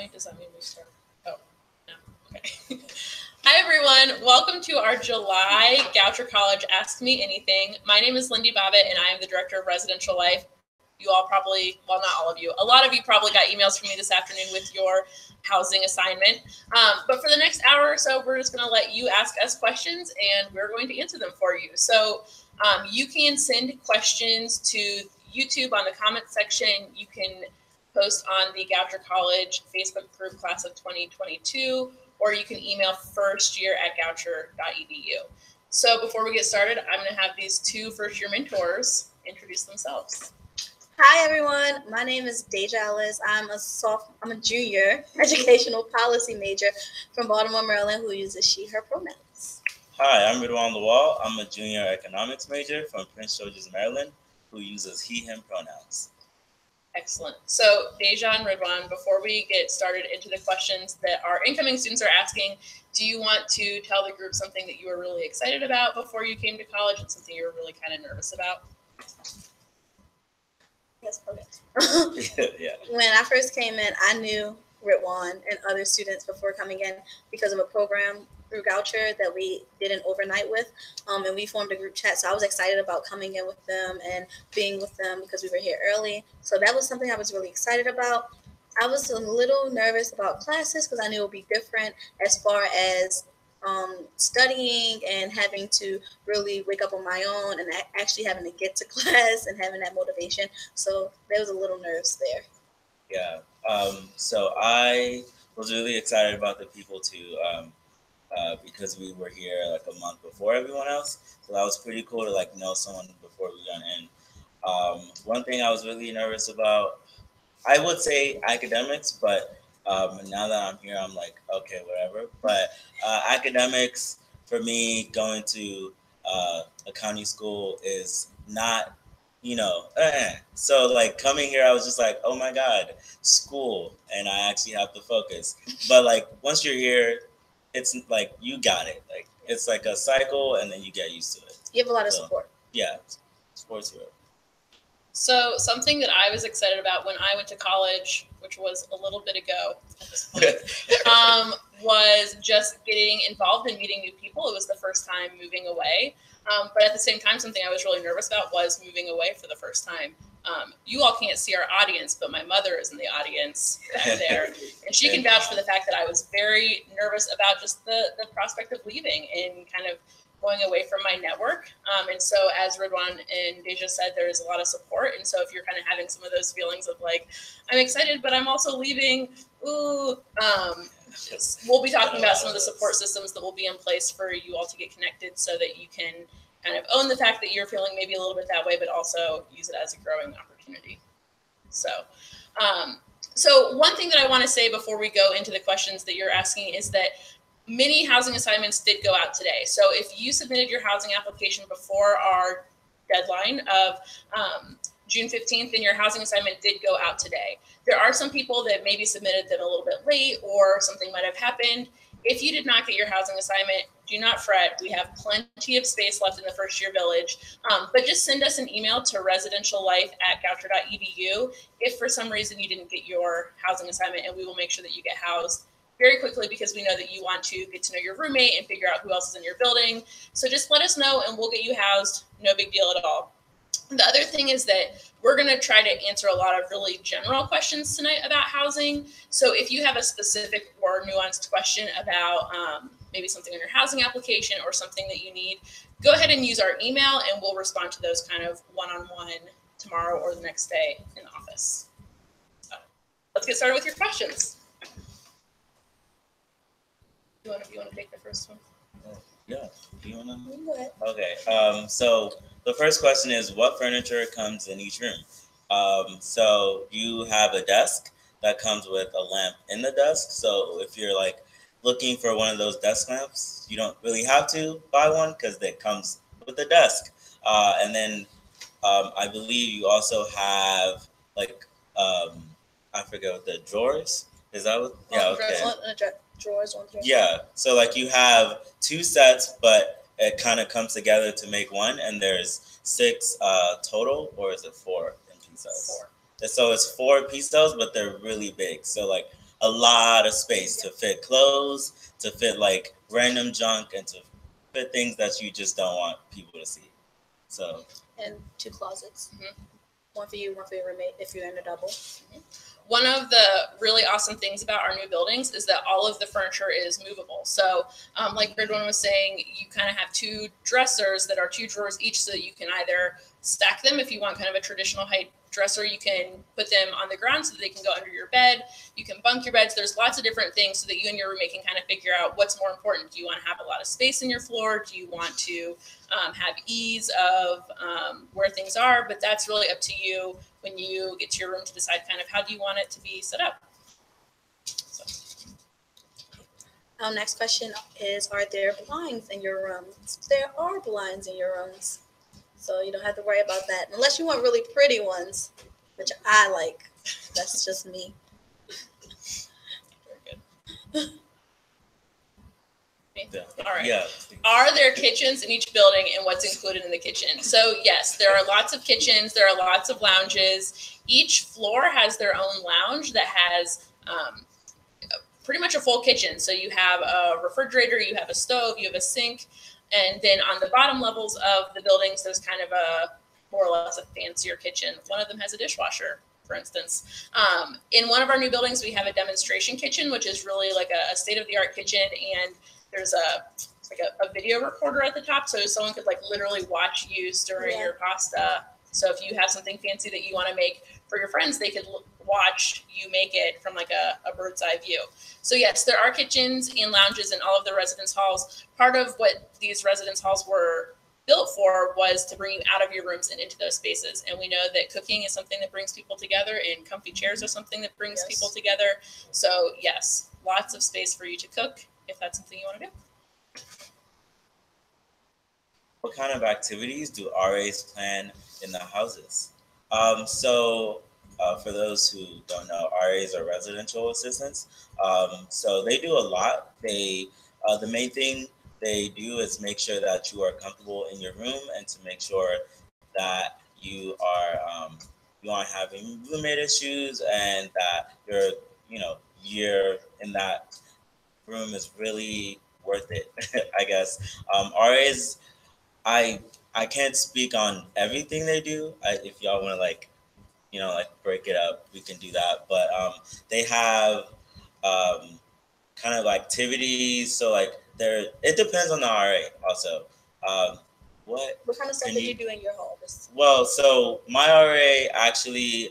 Does that mean we start? Oh, no. Okay. Hi, everyone. Welcome to our July Goucher College Ask Me Anything. My name is Lindy Bobbitt, and I am the Director of Residential Life. You all probably, well, not all of you, a lot of you probably got emails from me this afternoon with your housing assignment. But for the next hour or so, we're just going to let you ask us questions, and we're going to answer them for you. So you can send questions to YouTube on the comment section. You can post on the Goucher College Facebook group class of 2022, or you can email firstyear@goucher.edu. So before we get started, I'm going to have these two first-year mentors introduce themselves. Hi everyone, my name is Deja Ellis. I'm a junior educational policy major from Baltimore, Maryland, who uses she, her pronouns. Hi, I'm Ridwan Lawal. I'm a junior economics major from Prince George's, Maryland, who uses he, him pronouns. Excellent. So Deja and Ridwan, before we get started into the questions that our incoming students are asking, do you want to tell the group something that you were really excited about before you came to college and something you were really kind of nervous about? Yes, okay. Yeah. When I first came in, I knew Ridwan and other students before coming in because of a program through Goucher that we did an overnight with, and we formed a group chat. So I was excited about coming in with them and being with them because we were here early. So that was something I was really excited about. I was a little nervous about classes because I knew it would be different as far as studying and having to really wake up on my own and actually having to get to class and having that motivation. So there was a little nerves there. Yeah. So I was really excited about the people too, because we were here like a month before everyone else. So that was pretty cool to know someone before we got in. One thing I was really nervous about, I would say academics, but now that I'm here, I'm like, okay, whatever. But academics, for me, going to a county school is not, So coming here, I was just like, oh my God, school, and I actually have to focus. But once you're here, it's like you got it. It's like a cycle, and then you get used to it. You have a lot of support. Yeah, sports here. So something that I was excited about when I went to college, which was a little bit ago at this point, was just getting involved in meeting new people. It was the first time moving away. But at the same time, something I was really nervous about was moving away for the first time. You all can't see our audience, but my mother is in the audience back there. And she can vouch for the fact that I was very nervous about just the prospect of leaving and kind of going away from my network. And so as Ridwan and Deja said, there is a lot of support. And so if you're kind of having some of those feelings of I'm excited, but I'm also leaving, we'll be talking about some of the support systems that will be in place for you all to get connected so that you can kind of own the fact that you're feeling maybe a little bit that way, but also use it as a growing opportunity. So one thing that I want to say before we go into the questions that you're asking is that many housing assignments did go out today. So if you submitted your housing application before our deadline of June 15th, then your housing assignment did go out today. There are some people that maybe submitted them a little bit late or something might have happened. If you did not get your housing assignment, do not fret. We have plenty of space left in the first year village. But just send us an email to residentiallife@goucher.edu if for some reason you didn't get your housing assignment, and we will make sure that you get housed very quickly because we know that you want to get to know your roommate and figure out who else is in your building. So just let us know and we'll get you housed. No big deal at all. The other thing is that we're going to try to answer a lot of really general questions tonight about housing. So if you have a specific or nuanced question about maybe something on your housing application or something that you need, go ahead and use our email and we'll respond to those kind of one-on-one tomorrow or the next day in the office. So let's get started with your questions. You want to take the first one? Yeah. Do you want to? Go ahead. Okay. So the first question is, what furniture comes in each room? So you have a desk that comes with a lamp in the desk. So if you're looking for one of those desk lamps, you don't really have to buy one because it comes with the desk. And then I believe you also have I forget what the drawers. Is that what? Yeah. Okay. Drawers on drawers. Yeah, so you have two sets, but it kind of comes together to make one, and there's 6 total, or is it 4 in pieces? 4. So it's 4 pieces, but they're really big. So a lot of space to fit clothes, to fit like random junk, and to fit things that you just don't want people to see. So, and 2 closets. Mm-hmm. One for you, one for your roommate if you're in a double. Mm-hmm. One of the really awesome things about our new buildings is that all of the furniture is movable. So like Gridwin was saying, you kind of have 2 dressers that are 2 drawers each, so that you can either stack them if you want kind of a traditional height dresser. You can put them on the ground so that they can go under your bed. You can bunk your beds. There's lots of different things so that you and your roommate can kind of figure out what's more important. Do you want to have a lot of space in your floor? Do you want to have ease of where things are? But that's really up to you when you get to your room to decide kind of how do you want it to be set up. So. Next question is, are there blinds in your rooms? There are blinds in your rooms. So you don't have to worry about that. Unless you want really pretty ones, which I like. That's just me. Very good. yeah. All right. Yeah. Are there kitchens in each building, and what's included in the kitchen? So yes, there are lots of kitchens. There are lots of lounges. Each floor has their own lounge that has pretty much a full kitchen. So you have a refrigerator, you have a stove, you have a sink. And then on the bottom levels of the buildings, there's kind of a more or less a fancier kitchen. One of them has a dishwasher, for instance. In one of our new buildings, we have a demonstration kitchen, which is really like a state-of-the-art kitchen. And there's a video recorder at the top, so someone could like literally watch you stirring your pasta. So if you have something fancy that you want to make for your friends, they could watch you make it from like a bird's eye view. So yes, there are kitchens and lounges in all of the residence halls. Part of what these residence halls were built for was to bring you out of your rooms and into those spaces. And we know that cooking is something that brings people together, and comfy chairs are something that brings people together. So yes, lots of space for you to cook if that's something you want to do. What kind of activities do RAs plan in the houses? For those who don't know, RAs are residential assistants. So they do a lot. The main thing they do is make sure that you are comfortable in your room, and to make sure that you aren't having roommate issues, and that you're in that room is really worth it. I guess RAs. I can't speak on everything they do. If y'all want to break it up, we can do that. But they have kind of activities. So it depends on the RA also. What kind of stuff did you do in your home? Well, so my RA actually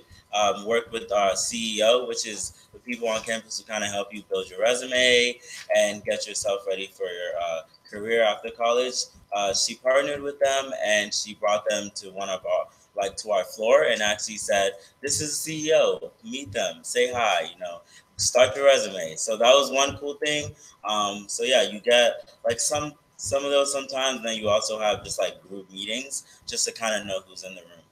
worked with our CEO, which is the people on campus who kind of help you build your resume and get yourself ready for your career after college. She partnered with them, and she brought them to to our floor, and actually said, "This is the CEO. Meet them. Say hi. Start your resume." So that was one cool thing. So yeah, you get some of those sometimes. Then you also have just group meetings, just to kind of know who's in the room.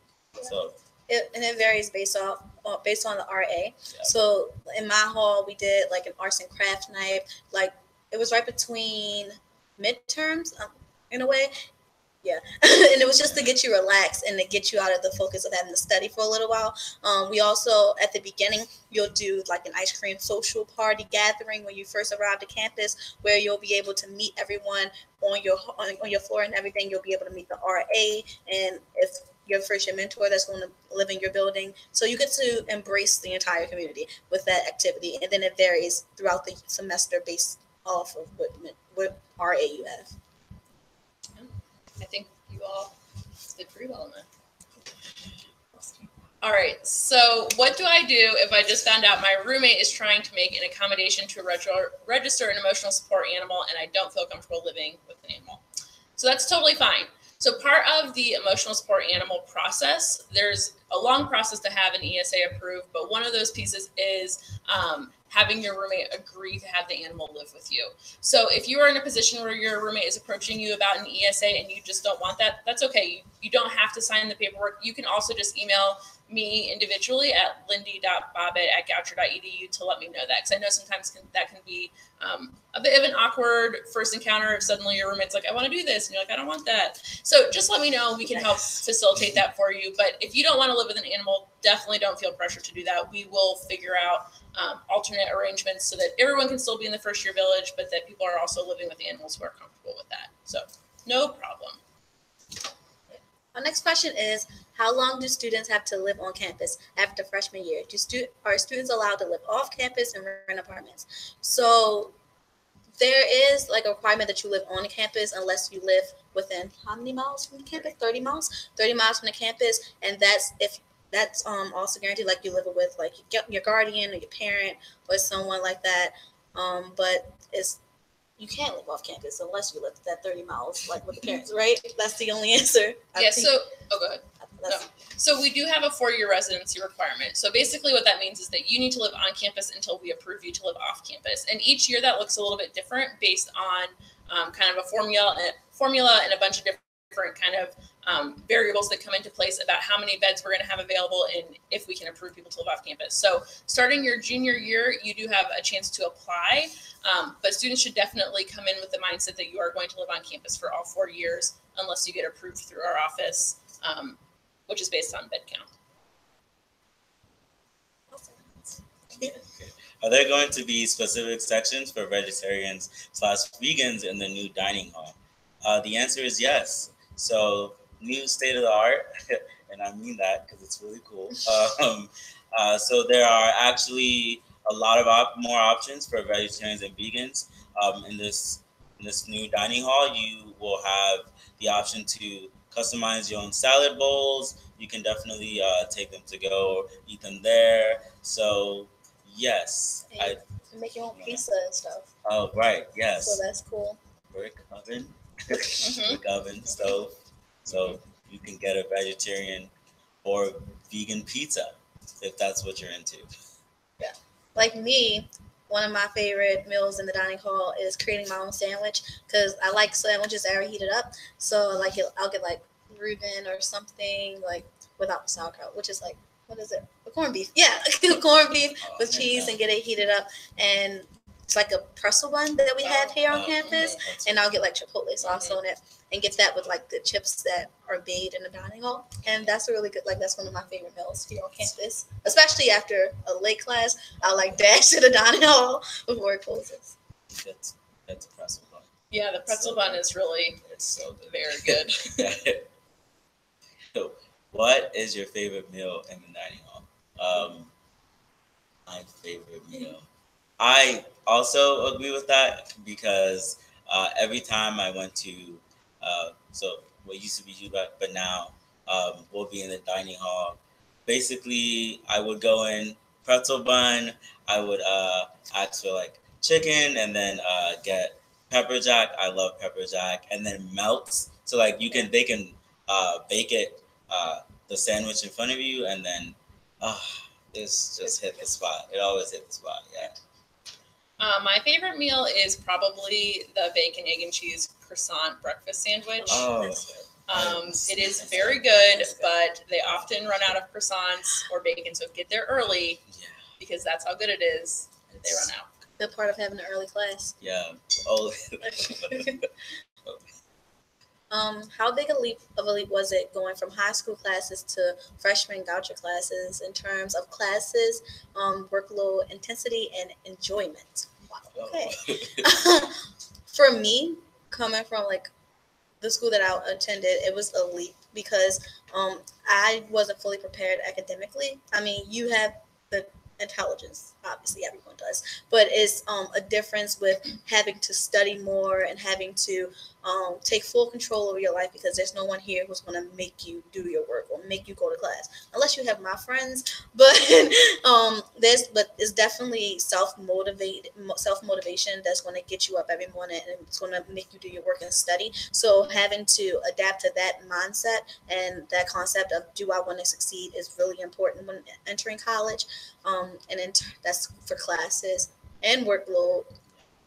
So it varies based on the RA. Yeah. So in my hall, we did an arts and craft night. It was right between midterms, in a way. Yeah. And it was just to get you relaxed and to get you out of the focus of having to study for a little while. We also, at the beginning, you'll do an ice cream social party gathering when you first arrive to campus, where you'll be able to meet everyone on your floor and everything. You'll be able to meet the RA, and if you're first your mentor that's going to live in your building. So you get to embrace the entire community with that activity. And then it varies throughout the semester based off of what RA you have. I think you all did pretty well on that. All right, so what do I do if I just found out my roommate is trying to make an accommodation to register an emotional support animal, and I don't feel comfortable living with an animal? So that's totally fine. So part of the emotional support animal process, there's a long process to have an ESA approved, but one of those pieces is having your roommate agree to have the animal live with you. So if you are in a position where your roommate is approaching you about an ESA and you just don't want that, that's okay. You don't have to sign the paperwork. You can also just email me individually at lindy.bobbitt@goucher.edu to let me know that, because I know sometimes that can be a bit of an awkward first encounter if suddenly your roommate's like, I want to do this, and you're like, I don't want that. So just let me know. We can help facilitate that for you. But if you don't want to live with an animal, definitely don't feel pressure to do that. We will figure out alternate arrangements so that everyone can still be in the first year village, but that people are also living with animals who are comfortable with that. So no problem. Our next question is, how long do students have to live on campus after freshman year? Are students allowed to live off campus and rent apartments? So there is like a requirement that you live on campus unless you live within how many miles from the campus? 30 miles? 30 miles from the campus. And that's also guaranteed, like you live with like your guardian or your parent or someone like that. But you can't live off campus unless you live that 30 miles, like with the parents, right? That's the only answer. Yeah, go ahead. No. So we do have a 4-year residency requirement. So basically what that means is that you need to live on campus until we approve you to live off campus. And each year that looks a little bit different based on kind of a formula and a bunch of different kind of variables that come into place about how many beds we're going to have available and if we can approve people to live off campus. So starting your junior year, you do have a chance to apply, but students should definitely come in with the mindset that you are going to live on campus for all 4 years unless you get approved through our office, which is based on bed count. Are there going to be specific sections for vegetarians/vegans in the new dining hall? The answer is yes. So new state of the art, and I mean that because it's really cool. So there are actually a lot of more options for vegetarians and vegans. In this new dining hall, you will have the option to customize your own salad bowls. You can definitely take them to go or eat them there. So yes, and make your own pizza and stuff. Oh right, yes. So that's cool. Brick oven, brick oven stove. So you can get a vegetarian or vegan pizza if that's what you're into. Yeah, like me, one of my favorite meals in the dining hall is creating my own sandwich because I like sandwiches that are heated up. So I'll get like Reuben or something like without sauerkraut, which is like, what is it? A corned beef. Yeah, corned beef with cheese and get it heated up. And it's like a pretzel bun that we have here on campus. And I'll get like chipotle sauce on it and get that with like the chips that are made in the dining hall. And that's a really good, like that's one of my favorite meals here on campus. Especially after a late class, I'll like dash to the dining hall before it closes. That's a pretzel bun. Yeah, the pretzel bun is really, it's so good. Very good. So, what is your favorite meal in the dining hall? My favorite meal. I also agree with that because every time I went to, so what used to be Juba, but now we'll be in the dining hall. Basically, I would go in pretzel bun. I would ask for like chicken and then get pepper jack. I love pepper jack, and then melts. So like they can bake it the sandwich in front of you, and then it's just hit the spot. It always hit the spot. Yeah. My favorite meal is probably the bacon, egg, and cheese croissant breakfast sandwich. Oh, it is very good, but they often run out of croissants or bacon, so get there early because that's how good it is. They run out. The part of having an early class. Yeah. Oh. How big a leap was it going from high school classes to freshman Goucher classes in terms of classes, workload, intensity, and enjoyment? Wow. Okay. For me, coming from like the school that I attended, it was a leap because I wasn't fully prepared academically. I mean, you have the intelligence, obviously everyone does, but it's a difference with having to study more and having to take full control over your life because there's no one here who's going to make you do your work or make you go to class unless you have my friends, but it's definitely self-motivation that's going to get you up every morning and it's going to make you do your work and study. So having to adapt to that mindset and that concept of do I want to succeed is really important when entering college. And then that's for classes and workload.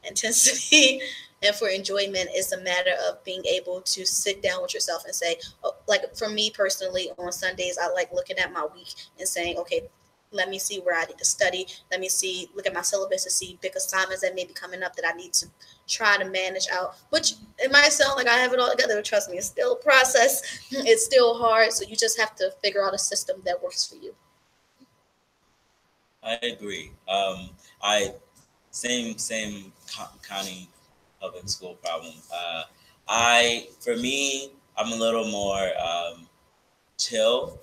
intensity and for enjoyment is a matter of being able to sit down with yourself and say, oh, like for me personally, on Sundays, I like looking at my week and saying, okay, let me see where I need to study. Let me see, look at my syllabus to see big assignments that may be coming up that I need to try to manage out, which it might sound like I have it all together, but trust me, it's still a process. It's still hard. So you just have to figure out a system that works for you. I agree. Same county public school problem. For me, I'm a little more chill.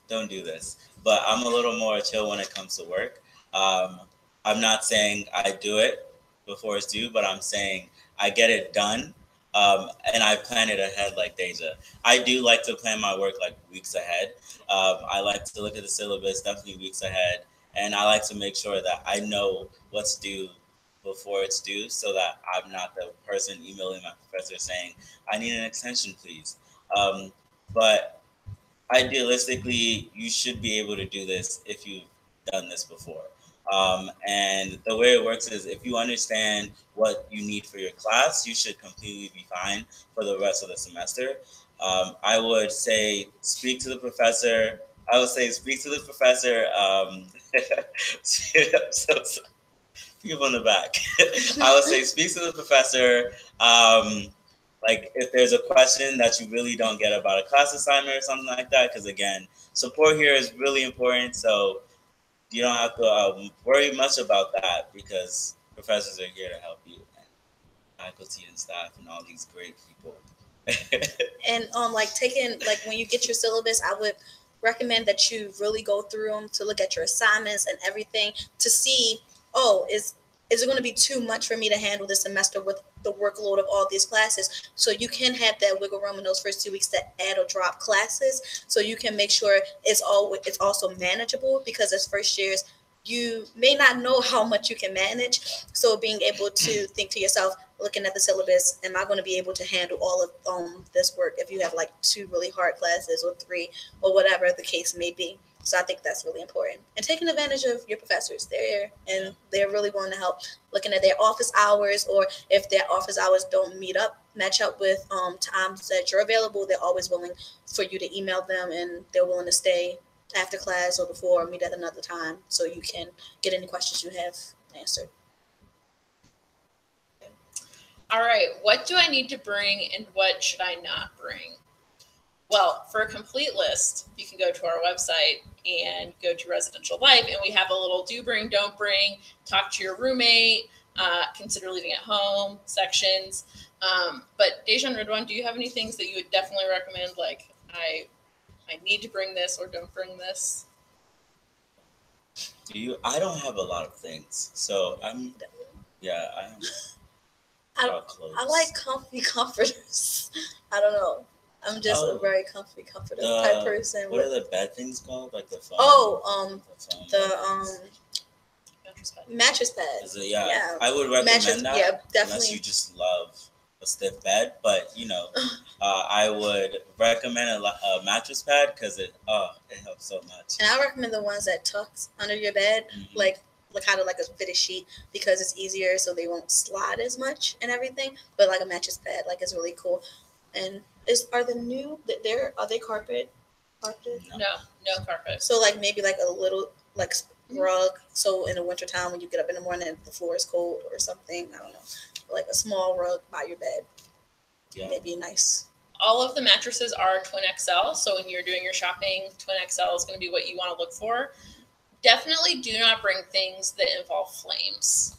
Don't do this, but I'm a little more chill when it comes to work. I'm not saying I do it before it's due, but I'm saying I get it done. And I plan it ahead like Deja. I do like to plan my work like weeks ahead. I like to look at the syllabus definitely weeks ahead, and I like to make sure that I know what's due before it's due, so that I'm not the person emailing my professor saying, "I need an extension, please." But idealistically, you should be able to do this if you've done this before. And the way it works is if you understand what you need for your class, you should completely be fine for the rest of the semester. I would say speak to the professor. I would say speak to the professor. So, people in the back. I would say speak to the professor. Like if there's a question that you really don't get about a class assignment or something like that, because again, support here is really important. So you don't have to worry much about that because professors are here to help you, and faculty and staff and all these great people. And like taking, like when you get your syllabus, I would recommend that you really go through them to look at your assignments and everything to see, oh, is it going to be too much for me to handle this semester with the workload of all these classes? So you can have that wiggle room in those first 2 weeks to add or drop classes, so you can make sure it's also manageable, because as first years you may not know how much you can manage. So being able to think to yourself, looking at the syllabus, am I going to be able to handle all of this work if you have like 2 really hard classes or 3 or whatever the case may be. So I think that's really important. And taking advantage of your professors. They're really willing to help, looking at their office hours, or if their office hours don't match up with times that you're available, they're always willing for you to email them, and they're willing to stay after class or before, or meet at another time, so you can get any questions you have answered. All right, what do I need to bring and what should I not bring? Well, for a complete list, you can go to our website and go to Residential Life, and we have a little do bring, don't bring, talk to your roommate, consider leaving at home sections. But Deja and Ridwan, do you have any things that you would definitely recommend, like I need to bring this or don't bring this? I don't have a lot of things, so I like comfy comforters. I don't know. I'm just a very comfy comforter type person. What are the bad things called? Like the foam? Mattress pads. Yeah, I would recommend that. Yeah, definitely. Unless you just love a stiff bed, but I would recommend a mattress pad because it helps so much. And I recommend the ones that tucks under your bed, like kind of like a fitted sheet, because it's easier, so they won't slide as much and everything. But like a mattress pad, like, it's really cool. And are they carpeted? No carpet. So like maybe like a little like rug, so in the wintertime when you get up in the morning and the floor is cold or something, I don't know, like a small rug by your bed. Yeah, maybe nice. All of the mattresses are Twin XL, so when you're doing your shopping, Twin XL is going to be what you want to look for. Definitely do not bring things that involve flames.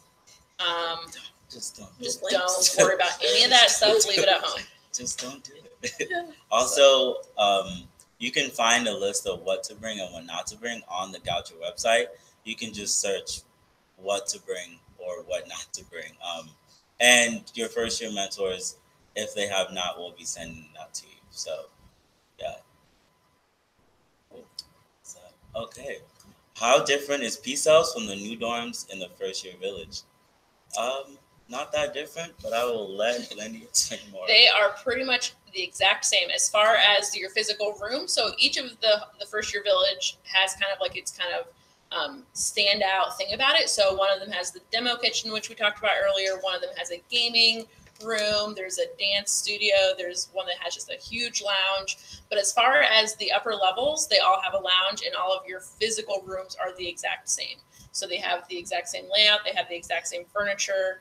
Just don't worry about any of that stuff. Leave it at home. Just don't do it. Also, you can find a list of what to bring and what not to bring on the Goucher website. You can just search what to bring or what not to bring. And your first year mentors, if they have not, will be sending that to you. So, yeah. So, okay. How different is Peace House from the new dorms in the first year village? Not that different, but I will let Lindy explain more. They are pretty much the exact same as far as your physical room. So each of the first year village has kind of like its kind of standout thing about it. So one of them has the demo kitchen, which we talked about earlier. One of them has a gaming room. There's a dance studio. There's one that has just a huge lounge. But as far as the upper levels, they all have a lounge, and all of your physical rooms are the exact same. So they have the exact same layout. They have the exact same furniture.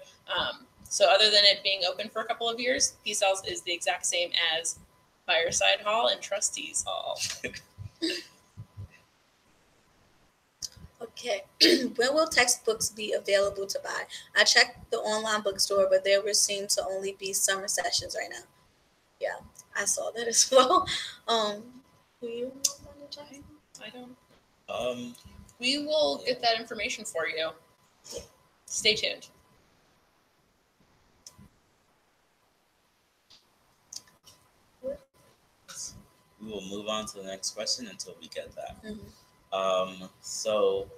So other than it being open for a couple of years, P-Cells is the exact same as Fireside Hall and Trustees Hall. Okay. When will textbooks be available to buy? I checked the online bookstore, but there would seem to only be summer sessions right now. Yeah, I saw that as well. Do you want to check? I don't. We will get that information for you. Stay tuned. We will move on to the next question until we get that. Mm-hmm. So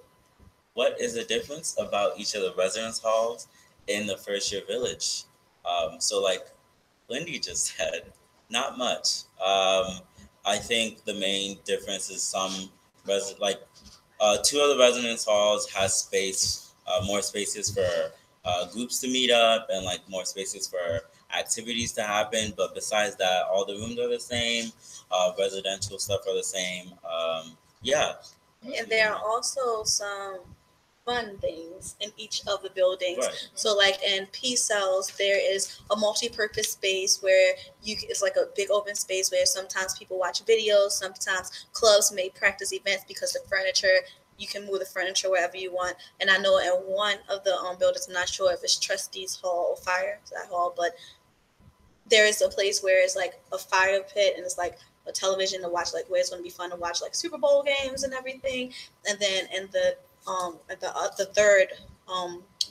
what is the difference about each of the residence halls in the first year village? So like Lindy just said, not much. I think the main difference is two of the residence halls has space, more spaces for groups to meet up and like more spaces for activities to happen. But besides that, all the rooms are the same. Residential stuff are the same. And there are also some fun things in each of the buildings. Right. So like in P-Cells, there is a multi-purpose space where it's like a big open space where sometimes people watch videos, sometimes clubs may practice events because the furniture, you can move the furniture wherever you want. And I know in one of the buildings, I'm not sure if it's Trustees Hall or Fireside Hall, but there is a place where it's like a fire pit and it's like a television to watch, like where it's going to be fun to watch like Super Bowl games and everything. And then in the third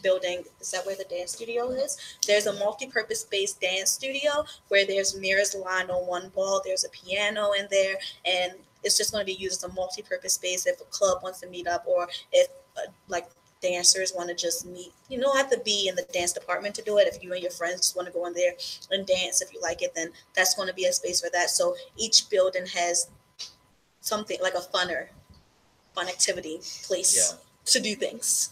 building, is that where the dance studio is? There's a multi-purpose space dance studio where there's mirrors lined on one wall. There's a piano in there, and it's just going to be used as a multi-purpose space if a club wants to meet up, or if like dancers want to just meet. You don't have to be in the dance department to do it. If you and your friends just want to go in there and dance, if you like it, then that's going to be a space for that. So each building has something like a fun activity place to do things.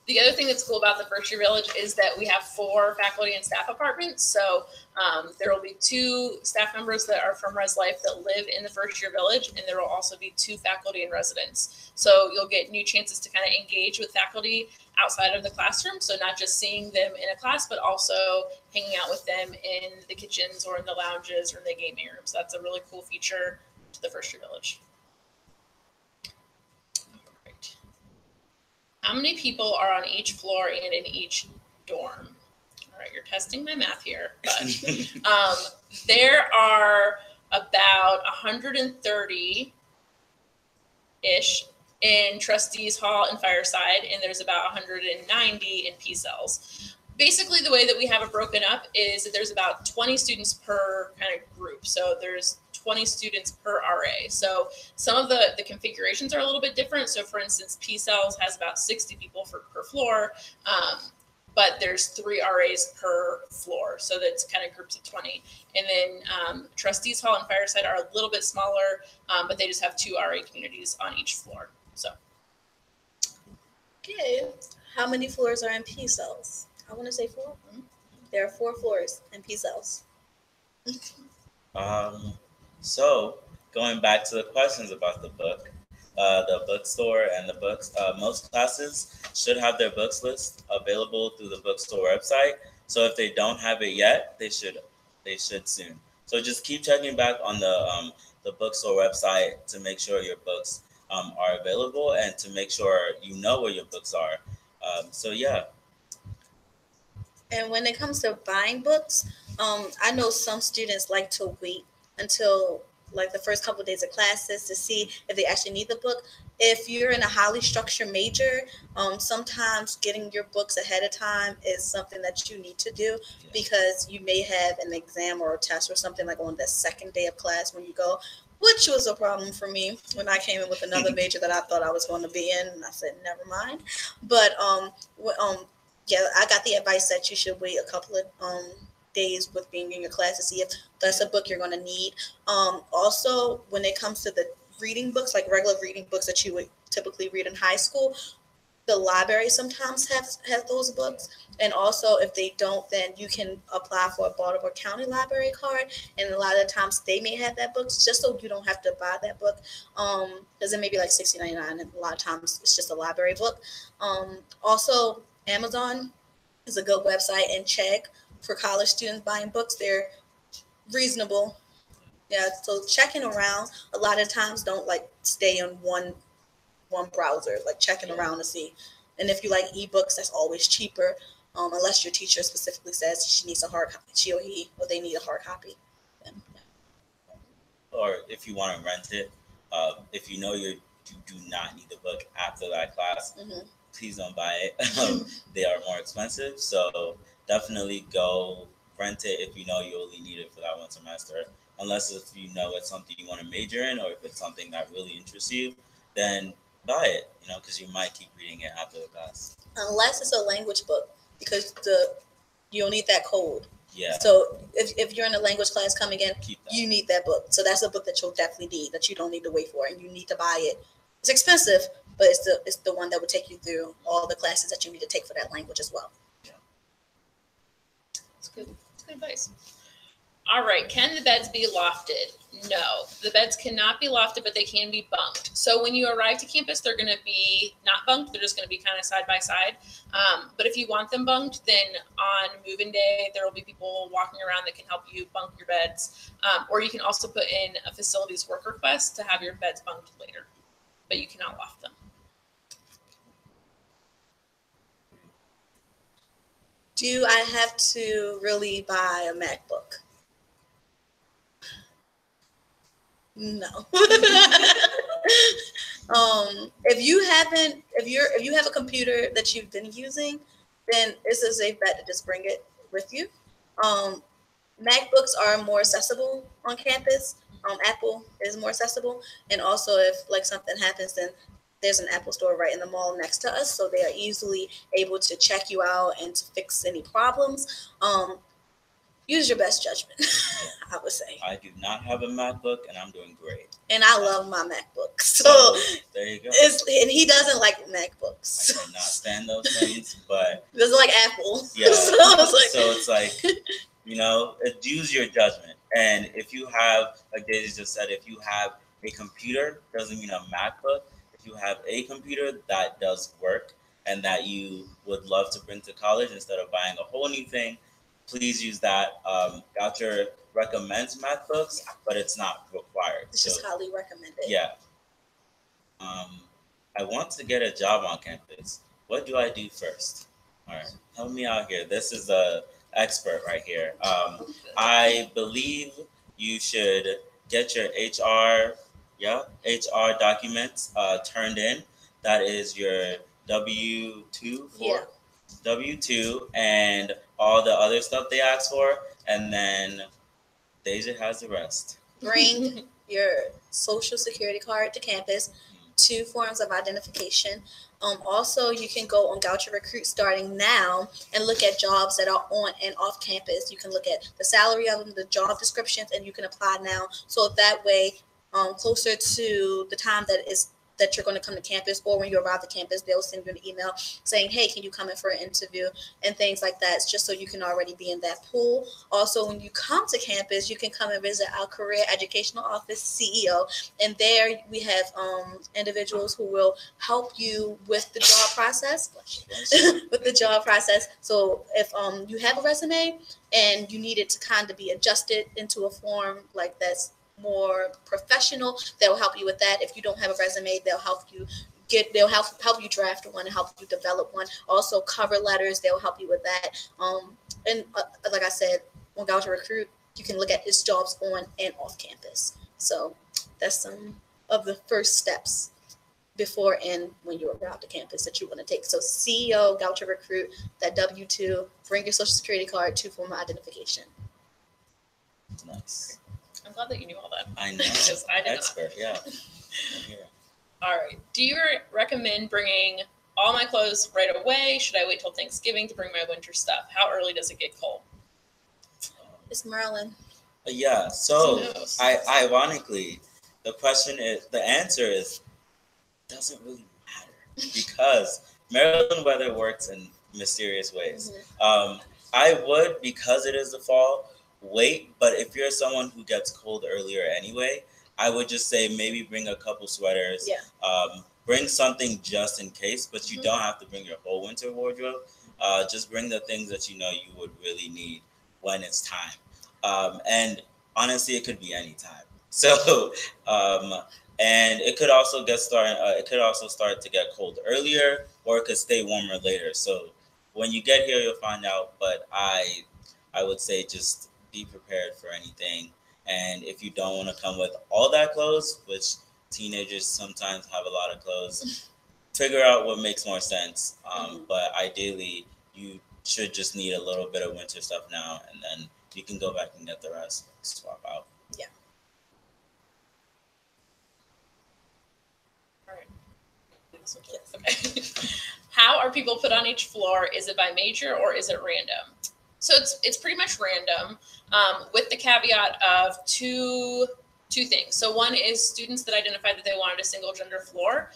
The other thing that's cool about the First Year Village is that we have 4 faculty and staff apartments. So there will be 2 staff members that are from Res Life that live in the First Year Village, and there will also be 2 faculty and residents. So you'll get new chances to kind of engage with faculty outside of the classroom. So not just seeing them in a class, but also hanging out with them in the kitchens or in the lounges or in the gaming rooms. That's a really cool feature to the First Year Village. How many people are on each floor and in each dorm? All right, you're testing my math here, but there are about 130-ish in Trustees Hall and Fireside, and there's about 190 in P-Cells. Basically, the way that we have it broken up is that there's about 20 students per kind of group. So there's 20 students per RA. So some of the configurations are a little bit different. So for instance, P-Cells has about 60 people per floor, but there's 3 RAs per floor. So that's kind of groups of 20. And then Trustees Hall and Fireside are a little bit smaller, but they just have 2 RA communities on each floor. So. Okay. How many floors are in P-Cells? I want to say 4. Mm-hmm. There are 4 floors in P-Cells. So going back to the questions about the bookstore and the books, most classes should have their books list available through the bookstore website. So if they don't have it yet, they should soon. So just keep checking back on the bookstore website to make sure your books are available and to make sure you know where your books are. And when it comes to buying books, I know some students like to wait until like the first couple of days of classes to see if they actually need the book. If you're in a highly structured major, sometimes getting your books ahead of time is something that you need to do because you may have an exam or a test or something like on the second day of class when you go, which was a problem for me when I came in with another major that I thought I was going to be in, and I said, never mind. But I got the advice that you should wait a couple of days with being in your class to see if that's a book you're going to need. Also, when it comes to the reading books, like regular reading books that you would typically read in high school. The library sometimes have those books, and also if they don't, then you can apply for a Baltimore County Library card, and a lot of the times they may have that book, just so you don't have to buy that book, because it may be like $60.99, and a lot of times it's just a library book. Also, Amazon is a good website and check for college students buying books. They're reasonable. Yeah, so checking around a lot of times, don't like stay on one browser, like checking around to see. And if you like ebooks, that's always cheaper, unless your teacher specifically says she needs a hard copy, she or he, or they need a hard copy. Then, yeah. Or if you want to rent it, if you know you do not need the book after that class, please don't buy it. They are more expensive, so definitely go rent it if you know you only need it for that one semester. Unless if you know it's something you want to major in, or if it's something that really interests you, then buy it, because you might keep reading it after the class. Unless it's a language book, because you'll need that code. Yeah. So if you're in a language class coming in, you need that book. So that's a book that you'll definitely need, that you don't need to wait for, and you need to buy it. It's expensive, but it's the one that will take you through all the classes that you need to take for that language as well. Yeah. It's good. It's good advice. All right. Can the beds be lofted? No. The beds cannot be lofted, but they can be bunked. So when you arrive to campus, they're going to be not bunked. They're just going to be kind of side by side. But if you want them bunked, then on move-in day, there will be people walking around that can help you bunk your beds. Or you can also put in a facilities work request to have your beds bunked later. But you cannot loft them. Do I have to really buy a MacBook? No. If you have a computer that you've been using, then it's a safe bet to just bring it with you. MacBooks are more accessible on campus. Apple is more accessible, and also if like something happens, then there's an Apple store right in the mall next to us, so they are easily able to check you out and to fix any problems. Use your best judgment, I would say. I do not have a MacBook, and I'm doing great. And I love my MacBook. So there you go. And he doesn't like MacBooks. I cannot stand those things, but doesn't like Apple. Yeah. So it's like use your judgment. And if you have, like Daisy just said, if you have a computer, doesn't mean a MacBook. If you have a computer that does work and that you would love to bring to college instead of buying a whole new thing, please use that. Goucher recommends MacBooks, but it's not required. It's just highly recommended. Yeah. I want to get a job on campus. What do I do first? All right, help me out here. This is the expert right here. I believe you should get your HR documents turned in. That is your W-2 W-2 and all the other stuff they ask for, and then Deja has the rest. Bring your social security card to campus, 2 forms of identification. Also, you can go on Goucher Recruit starting now and look at jobs that are on and off campus. You can look at the salary of them, the job descriptions, and you can apply now. So that way, closer to the time that you're going to come to campus, or when you arrive at campus, they'll send you an email saying, hey, can you come in for an interview, and things like that. It's just so you can already be in that pool. Also, when you come to campus, you can come and visit our career educational office CEO, and there we have individuals who will help you with the job process. So if you have a resume and you need it to kind of be adjusted into a form like that's more professional, they'll help you with that. If you don't have a resume, they'll help you draft one and help you develop one. Also, cover letters, they'll help you with that. And like I said, on Goucher Recruit, you can look at his jobs on and off campus. So that's some of the first steps before and when you arrive to campus that you want to take. So CEO, Goucher Recruit, that W-2, bring your social security card, 2 form of identification. Nice. I'm glad that you knew all that. I know. Because I did Expert, not. Yeah. All right. Do you recommend bringing all my clothes right away? Should I wait till Thanksgiving to bring my winter stuff? How early does it get cold? It's Maryland. Yeah. So, ironically, the answer is doesn't really matter because Maryland weather works in mysterious ways. I would, because it is the fall, wait. But if you're someone who gets cold earlier anyway, I would just say maybe bring a couple sweaters. Bring something just in case, but you don't have to bring your whole winter wardrobe. Just bring the things that you know you would really need when it's time. And honestly, it could be any time. So, and it could also get started. It could also start to get cold earlier, or it could stay warmer later. So, when you get here, you'll find out. But I would say just be prepared for anything. And if you don't want to come with all that clothes, which teenagers sometimes have a lot of clothes, figure out what makes more sense. But ideally, you should just need a little bit of winter stuff now, and then you can go back and get the rest, swap out. Yeah. All right. Okay. How are people put on each floor? Is it by major or is it random? So it's pretty much random, with the caveat of two things. So one is students that identified that they wanted a single gender floor.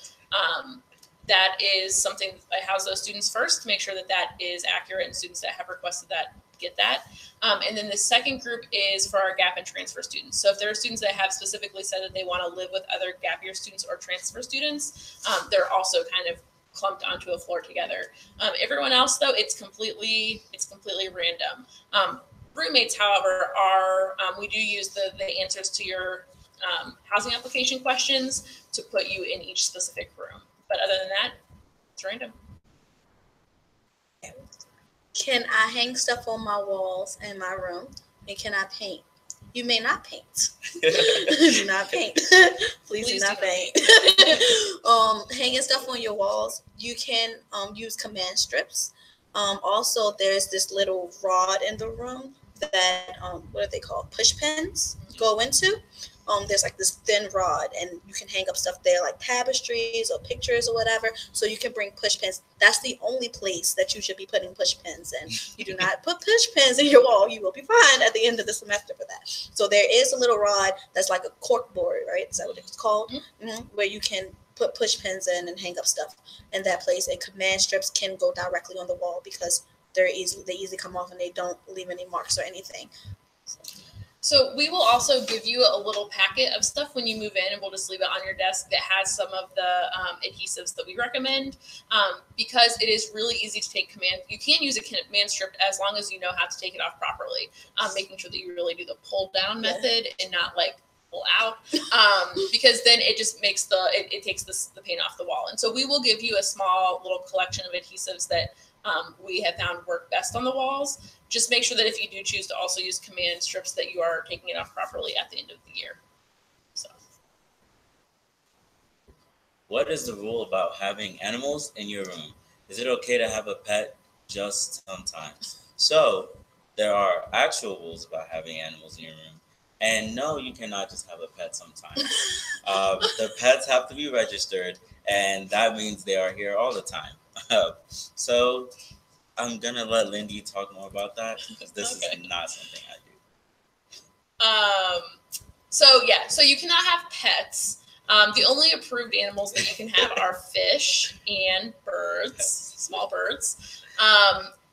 That is something I house those students first to make sure that that is accurate, and students that have requested that get that. And then the second group is for our gap and transfer students. So if there are students that have specifically said that they want to live with other gap year students or transfer students, they're also kind of clumped onto a floor together. Everyone else, though, it's completely random. Roommates, however, are we do use the answers to your housing application questions to put you in each specific room. But other than that, it's random. Can I hang stuff on my walls in my room? And can I paint? You may not paint. Do not paint. Please do not paint. Hanging stuff on your walls, you can use command strips. Also, there's this little rod in the room that, what are they called? Push pins go into. There's like this thin rod, and you can hang up stuff there like tapestries or pictures or whatever. So you can bring push pins. That's the only place that you should be putting push pins in. You do not put push pins in your wall. You will be fine at the end of the semester for that. So there is a little rod that's like a cork board, right? Is that what it's called? Where you can put push pins in and hang up stuff in that place. And command strips can go directly on the wall because they easily come off and they don't leave any marks or anything. So we will also give you a little packet of stuff when you move in, and we'll just leave it on your desk that has some of the adhesives that we recommend, because it is really easy to take command. You can use a command strip as long as you know how to take it off properly, making sure that you really do the pull down method and not like pull out, because then it just makes it takes the paint off the wall. And so we will give you a small little collection of adhesives that we have found work best on the walls. Just make sure that if you do choose to also use command strips, that you are taking it off properly at the end of the year. So, what is the rule about having animals in your room? Is it okay to have a pet just sometimes? So, there are actual rules about having animals in your room. And no, you cannot just have a pet sometimes. The pets have to be registered, and that means they are here all the time. So I'm gonna let Lindy talk more about that because this is not something I do. So you cannot have pets. The only approved animals that you can have are fish and birds, small birds.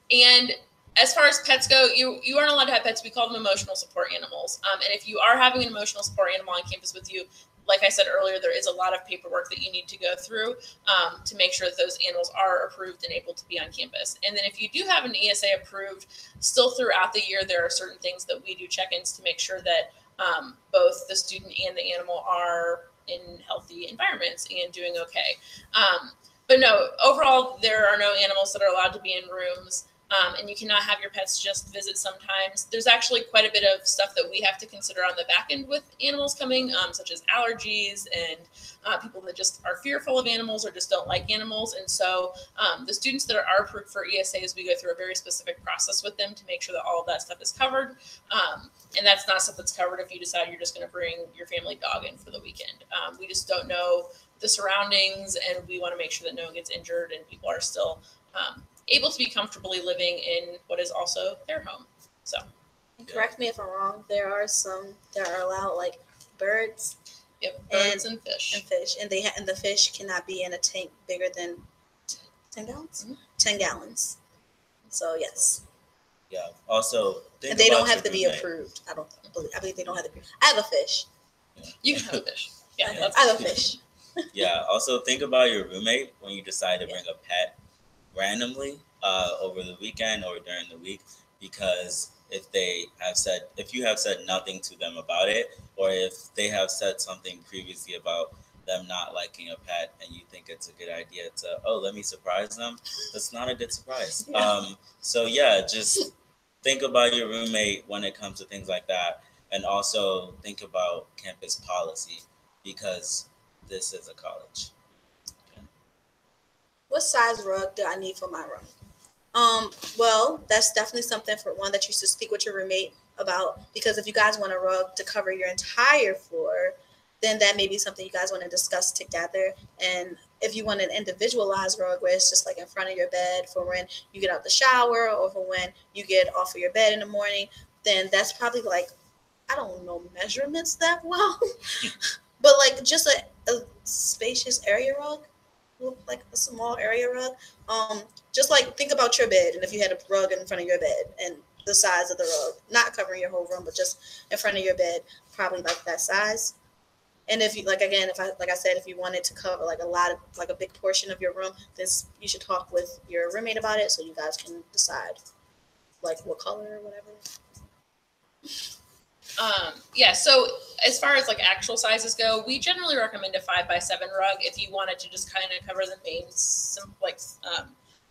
And as far as pets go, you aren't allowed to have pets. We call them emotional support animals. And if you are having an emotional support animal on campus with you, like I said earlier, there is a lot of paperwork that you need to go through to make sure that those animals are approved and able to be on campus. And then if you do have an ESA approved, still throughout the year, there are certain things that we do check-ins to make sure that both the student and the animal are in healthy environments and doing okay. But no, overall, there are no animals that are allowed to be in rooms. And you cannot have your pets just visit sometimes. There's actually quite a bit of stuff that we have to consider on the back end with animals coming, such as allergies and people that just are fearful of animals or just don't like animals. And so the students that are approved for ESAs, we go through a very specific process with them to make sure that all of that stuff is covered. And that's not stuff that's covered if you decide you're just going to bring your family dog in for the weekend. We just don't know the surroundings, and we want to make sure that no one gets injured and people are still able to be comfortably living in what is also their home. So, correct me if I'm wrong. There are some that are allowed, like birds. Yep, birds and fish. And the fish cannot be in a tank bigger than 10 gallons. Mhm. 10 gallons. So yes. Yeah. Also, And they don't have to be approved. I believe they don't have to be. I have a fish. Yeah. You can have a fish. Yeah, I have a fish. Yeah. Also, think about your roommate when you decide to bring a pet randomly over the weekend or during the week, because if you have said nothing to them about it, or if they have said something previously about them not liking a pet and you think it's a good idea to let me surprise them, that's not a good surprise. Yeah. So yeah, just think about your roommate when it comes to things like that, and also think about campus policy, because this is a college. What size rug do I need for my room? Well, that's definitely something for one that you should speak with your roommate about, because if you guys want a rug to cover your entire floor, then that may be something you guys want to discuss together. And if you want an individualized rug where it's just like in front of your bed for when you get out the shower or for when you get off of your bed in the morning, then that's probably like, I don't know measurements that well, but like just a spacious area rug, like a small area rug. Just like think about your bed, and if you had a rug in front of your bed and the size of the rug, not covering your whole room, but just in front of your bed, probably like that size. And if you like I said, if you wanted to cover like a big portion of your room, then you should talk with your roommate about it so you guys can decide like what color or whatever. Yeah, so as far as like actual sizes go, we generally recommend a 5x7 rug if you wanted to just kind of cover the main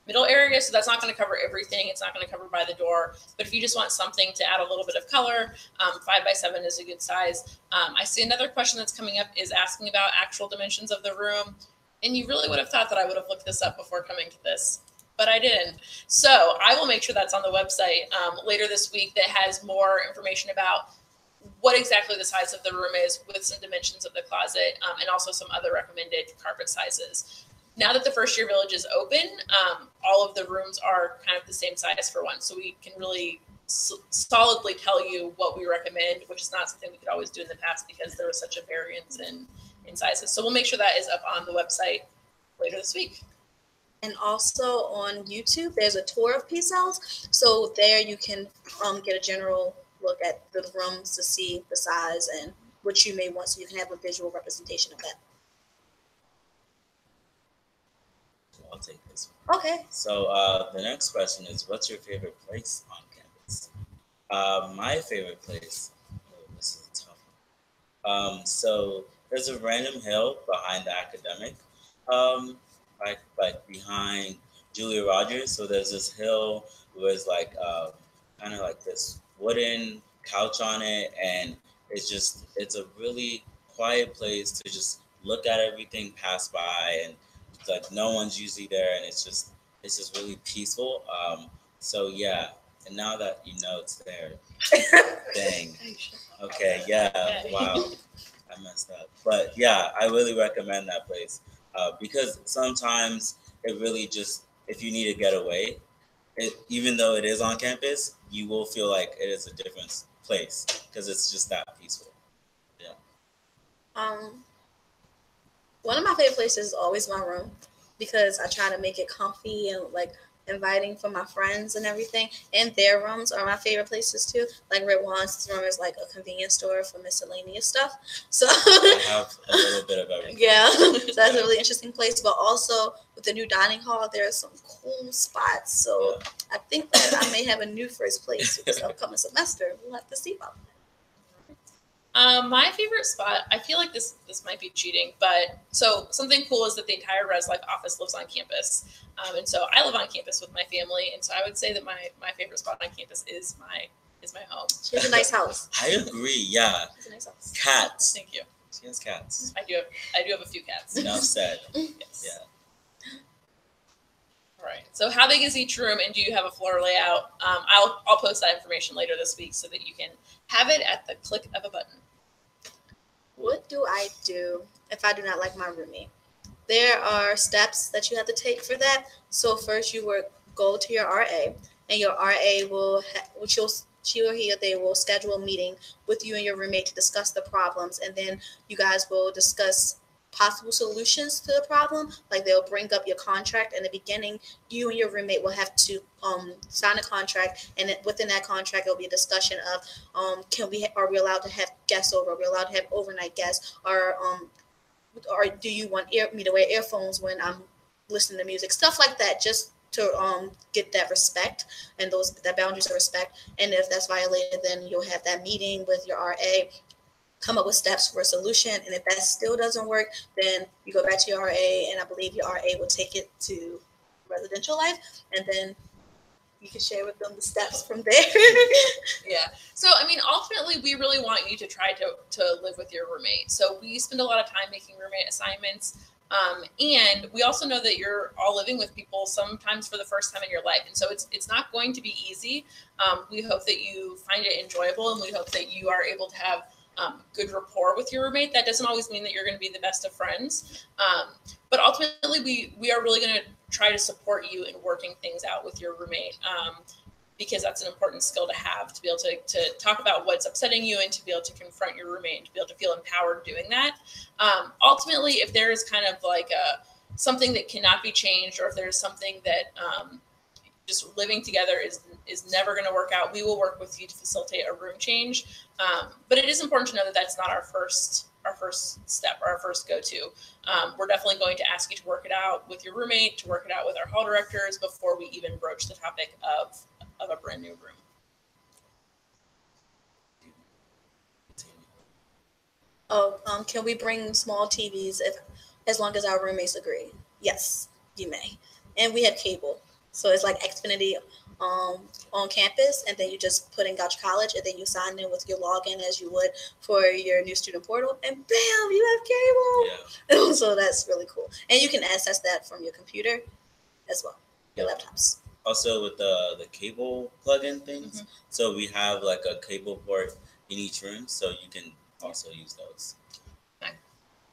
middle area. So that's not going to cover everything. It's not going to cover by the door. But if you just want something to add a little bit of color, 5x7 is a good size. I see another question that's coming up is asking about actual dimensions of the room. And you really would have thought that I would have looked this up before coming to this, but I didn't. So I will make sure that's on the website later this week that has more information about what exactly the size of the room is with some dimensions of the closet and also some other recommended carpet sizes. Now that the first year village is open, all of the rooms are kind of the same size for one. So we can really solidly tell you what we recommend, which is not something we could always do in the past because there was such a variance in sizes. So we'll make sure that is up on the website later this week. And also on YouTube, there's a tour of P-cells. So there you can get a general look at the rooms to see the size and what you may want, so you can have a visual representation of that. I'll take this one. Okay. So the next question is, what's your favorite place on campus? My favorite place, this is a tough one. So there's a random hill behind the academic, like behind Julia Rogers. So there's this hill with like kind of like this wooden couch on it, and it's a really quiet place to just look at everything pass by, and it's like no one's usually there, and it's just really peaceful. So yeah, and now that you know it's there, dang. Okay, yeah, wow, I messed up, but yeah, I really recommend that place because sometimes it really just, if you need to get away, even though it is on campus, you will feel like it is a different place because it's just that peaceful. Yeah. One of my favorite places is always my room because I try to make it comfy and like inviting for my friends and everything. And their rooms are my favorite places too. Like Red Juan's room is like a convenience store for miscellaneous stuff. So I have a little bit of everything. Yeah, so that's a really interesting place. But also with the new dining hall, there are some cool spots. So yeah. I think that I may have a new first place for this upcoming semester. We'll have to see about that. My favorite spot, I feel like this might be cheating, but so something cool is that the entire Res Life office lives on campus. And so I live on campus with my family. And so I would say that my favorite spot on campus is my home. She has a nice house. I agree, yeah. She has a nice house. Cats. Thank you. She has cats. I do have a few cats. Enough said. Yes. Yeah. All right. So how big is each room, and do you have a floor layout? I'll post that information later this week so that you can have it at the click of a button. What do I do if I do not like my roommate? There are steps that you have to take for that. So first you will go to your RA, and your RA will she or he or they will schedule a meeting with you and your roommate to discuss the problems, and then you guys will discuss possible solutions to the problem. Like they'll bring up your contract in the beginning. You and your roommate will have to sign a contract, and then within that contract, there'll be a discussion of are we allowed to have guests over? Are we allowed to have overnight guests? Or do you want me to wear earphones when I'm listening to music? Stuff like that, just to get that respect and that boundaries of respect. And if that's violated, then you'll have that meeting with your RA, come up with steps for a solution. And if that still doesn't work, then you go back to your RA, and I believe your RA will take it to residential life, and then you can share with them the steps from there. Yeah. So, I mean, ultimately, we really want you to try to live with your roommate. So we spend a lot of time making roommate assignments. And we also know that you're all living with people sometimes for the first time in your life. And so it's not going to be easy. We hope that you find it enjoyable, and we hope that you are able to have good rapport with your roommate. That doesn't always mean that you're going to be the best of friends. But ultimately, we are really going to try to support you in working things out with your roommate, because that's an important skill to have, to be able to talk about what's upsetting you and to be able to confront your roommate and to be able to feel empowered doing that. Ultimately, if there is kind of like something that cannot be changed, or if there's something that just living together is never going to work out, we will work with you to facilitate a room change. But it is important to know that that's not our first step or our first go-to. We're definitely going to ask you to work it out with your roommate, to work it out with our hall directors before we even broach the topic of a brand new room. Can we bring small TVs as long as our roommates agree? Yes, you may. And we have cable. So it's like Xfinity on campus, and then you just put in Goucher College, and then you sign in with your login as you would for your new student portal, and bam, you have cable. Yeah. So that's really cool. And you can access that from your computer as well, your laptops. Also with the cable plug-in things, so we have like a cable port in each room, so you can also use those. I'm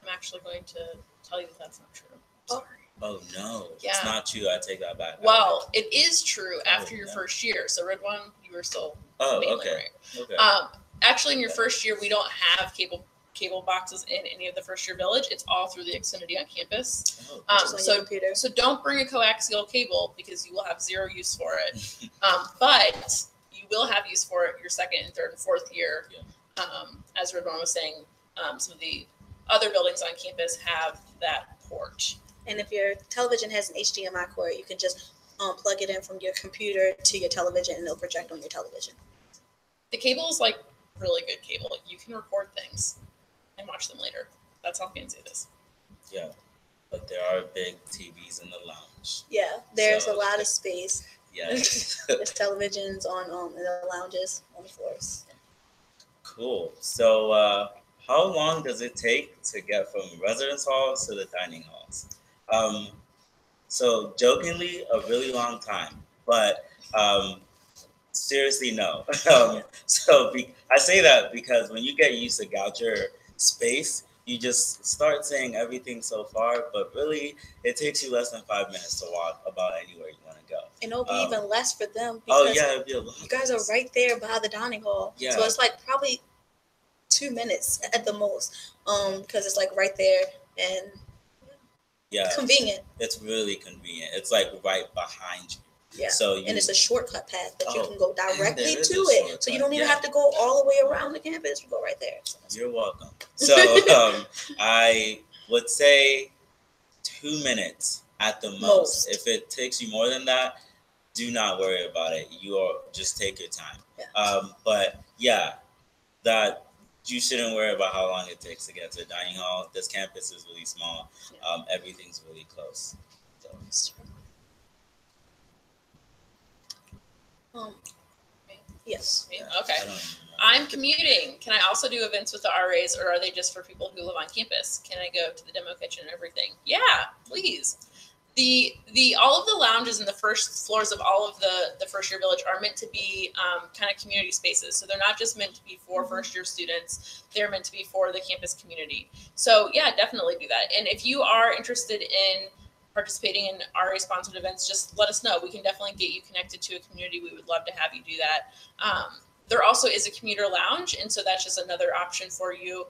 actually going to tell you that's not true. Sorry. Oh no, it's not true. I take that back. Well, it is true after your first year. So Red One, you were still mainly right. Okay. Actually, in your first year, we don't have cable boxes in any of the first year village. It's all through the Xfinity on campus. So don't bring a coaxial cable, because you will have zero use for it. But you will have use for it your second and third and fourth year. Yeah. As Red One was saying, some of the other buildings on campus have that port. And if your television has an HDMI cord, you can just plug it in from your computer to your television, and it'll project on your television. The cable is like really good cable. You can record things and watch them later. That's how fancy it is. Yeah, but there are big TVs in the lounge. Yeah, there's a lot of space. Yeah. There's televisions on in the lounges on the floors. Cool. So how long does it take to get from residence halls to the dining halls? So jokingly, a really long time, but seriously, no. I say that because when you get used to Goucher space, you just start saying everything so far, but really it takes you less than 5 minutes to walk about anywhere you want to go. And it'll be even less for them, because it'll be a lot. You guys are right there by the dining hall. Yeah. So it's like probably 2 minutes at the most, because it's like right there, and convenient. It's really convenient. It's like right behind you. Yeah. And it's a shortcut path that you can go directly to it. So you don't even have to go all the way around the campus. You go right there. You're welcome. So I would say 2 minutes at the most. If it takes you more than that, do not worry about it. Just take your time. Yeah. But yeah, that you shouldn't worry about how long it takes to get to the dining hall. This campus is really small. Everything's really close. So. Yes. Okay. I'm commuting. Can I also do events with the RAs, or are they just for people who live on campus? Can I go to the demo kitchen and everything? Yeah, please. All of the lounges and the first floors of all of the first year village are meant to be kind of community spaces. So they're not just meant to be for first year students. They're meant to be for the campus community. So yeah, definitely do that. And if you are interested in participating in RA sponsored events, just let us know. We can definitely get you connected to a community. We would love to have you do that. There also is a commuter lounge, and so that's just another option for you.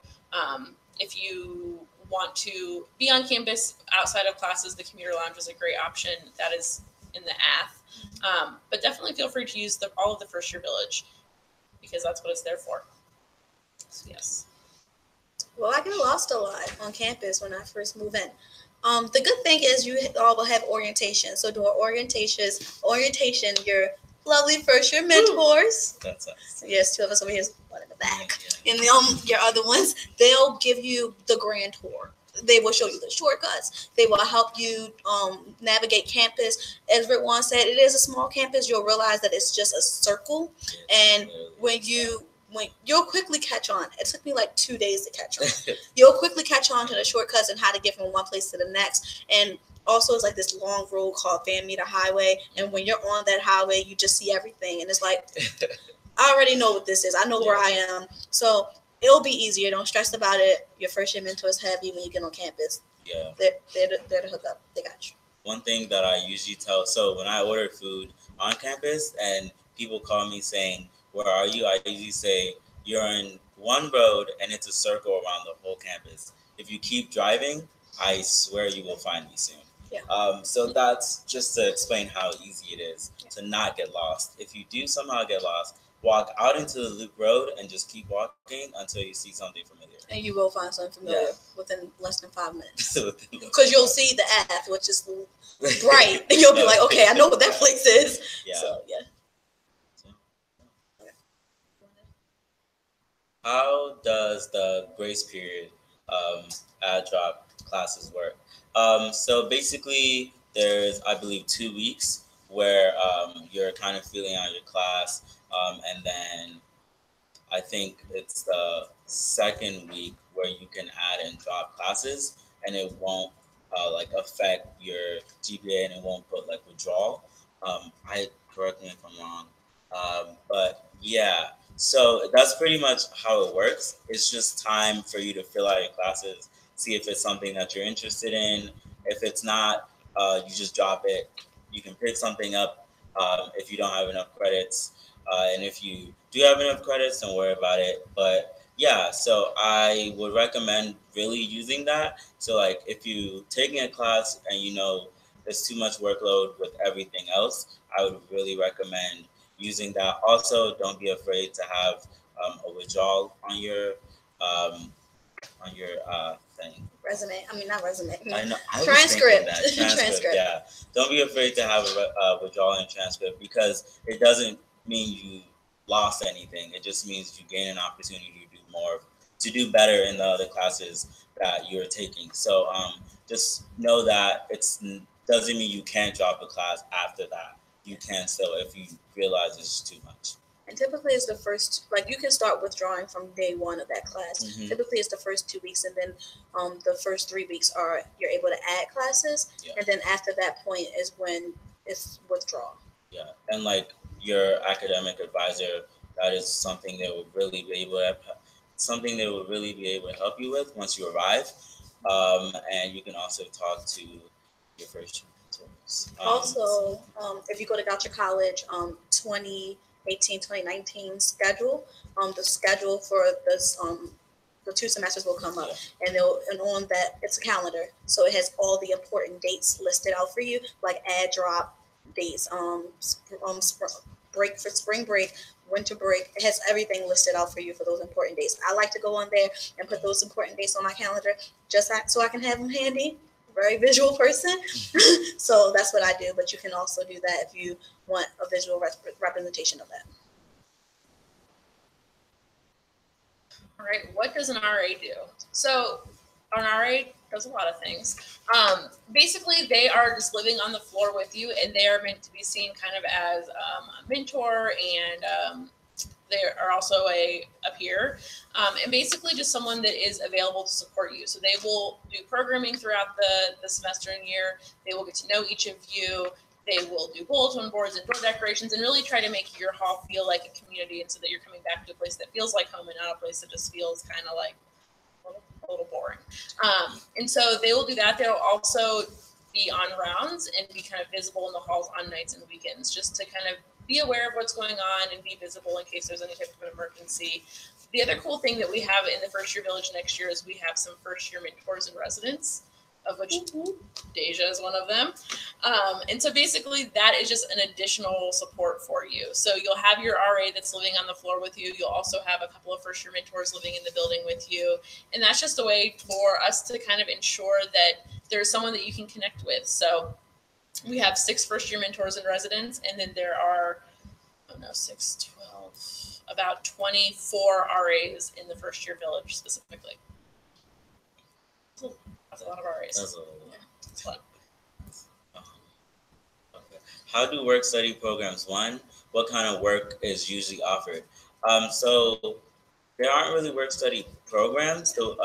If you want to be on campus outside of classes, the commuter lounge is a great option. That is in the ATH. But definitely feel free to use all of the first year village, because that's what it's there for. So yes. Well, I get lost a lot on campus when I first move in. The good thing is you all will have orientation. So during orientation, your lovely first year mentors. That's us. Yes, two of us over here, one in the back. And your other ones, they'll give you the grand tour. They will show you the shortcuts. They will help you navigate campus. As Rick Wan said, it is a small campus. You'll realize that it's just a circle. And when you'll quickly catch on. It took me like 2 days to catch on. You'll quickly catch on to the shortcuts and how to get from one place to the next. And also, it's like this long road called Van Meter Highway. And when you're on that highway, you just see everything. And it's like, I already know what this is. I know where I am. So it'll be easier. Don't stress about it. Your first year mentors have you when you get on campus. Yeah. They're to hook up. They got you. One thing that I usually tell, so when I order food on campus and people call me saying, "Where are you?" I usually say, "You're in one road and it's a circle around the whole campus. If you keep driving, I swear you will find me soon." Yeah. So that's just to explain how easy it is to not get lost. If you do somehow get lost, walk out into the loop road and just keep walking until you see something familiar. And you will find something familiar within less than 5 minutes. Because you'll see the app, which is bright, and you'll be like, okay, I know what that place is. Yeah. So, yeah. How does the grace period at drop classes work? So basically, there's, I believe, 2 weeks where you're kind of feeling out your class, and then I think it's the second week where you can add and drop classes, and it won't affect your GPA, and it won't put like withdrawal. Correct me if I'm wrong, but yeah. So that's pretty much how it works. It's just time for you to fill out your classes, see if it's something that you're interested in. If it's not, you just drop it. You can pick something up if you don't have enough credits. And if you do have enough credits, don't worry about it. But yeah, so I would recommend really using that. So like if you're taking a class and you know there's too much workload with everything else, I would really recommend using that. Also, don't be afraid to have a withdrawal on your thing. Resume. I mean, not resume. I know. Transcript. Transcript. Yeah. Don't be afraid to have a withdrawal in transcript, because it doesn't mean you lost anything. It just means you gain an opportunity to do better in the other classes that you're taking. So just know that doesn't mean you can't drop a class after that. You can still, if you realize it's too much. And typically it's the first, like you can start withdrawing from day one of that class. Mm-hmm. Typically it's the first 2 weeks, and then the first 3 weeks you're able to add classes. Yeah. And then after that point is when it's withdrawal. Yeah. And like your academic advisor, that is something they will really be able to help you with once you arrive. And you can also talk to your first mentors. Also, if you go to Goucher College, 2018-2019 schedule, the schedule for this the 2 semesters will come up, and on that it's a calendar, so it has all the important dates listed out for you, like add drop dates, break for spring break, winter break. It has everything listed out for you for those important dates. I like to go on there and put those important dates on my calendar just so I can have them handy. Very visual person. So that's what I do, but you can also do that if you want a visual representation of that. All right, what does an RA do? So an RA does a lot of things. Basically, they are just living on the floor with you, and they are meant to be seen kind of as a mentor, and they are also a peer, and basically just someone that is available to support you. So they will do programming throughout the semester and year. They will get to know each of you. They will do bulletin boards and door decorations, and really try to make your hall feel like a community, and so that you're coming back to a place that feels like home and not a place that just feels kind of like a little boring. And so they will do that. They'll also be on rounds and be kind of visible in the halls on nights and weekends, just to kind of be aware of what's going on and be visible in case there's any type of an emergency. The other cool thing that we have in the First Year Village next year is we have some first year mentors in residence, of which Deja is one of them. And so basically that is just an additional support for you. So you'll have your RA that's living on the floor with you. You'll also have a couple of first year mentors living in the building with you. And that's just a way for us to kind of ensure that there's someone that you can connect with. So we have 6 first year mentors in residence, and then there are, 6, 12, about 24 RAs in the First Year Village specifically. That's a lot of RAs. That's a lot. Yeah, it's fun. Okay. How do work study programs? One, what kind of work is usually offered? So there aren't really work study programs. So